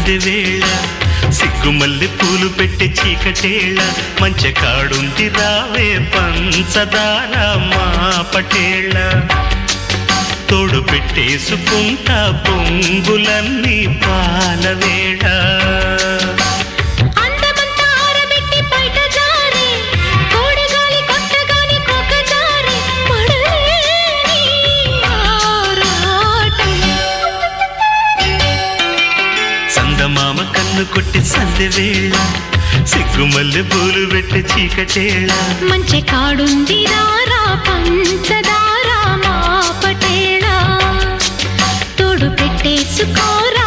సందెవేళ సిగ్గుమల్లె పూలు పెట్టే చీకటేళ మంచె కాడుంది రావే పంచదార మా పటేళ తోడు పెట్టేసుకుంటా పొంగులన్నీ పాలవేళ చందమామ కన్ను కొట్టి సందెవేళ సిగ్గుమల్లె పూలు పెట్టి చీకటేళ మంచె కాడుంది రారా పంచదార మా పటేళ తోడు పెట్టేసుకోరా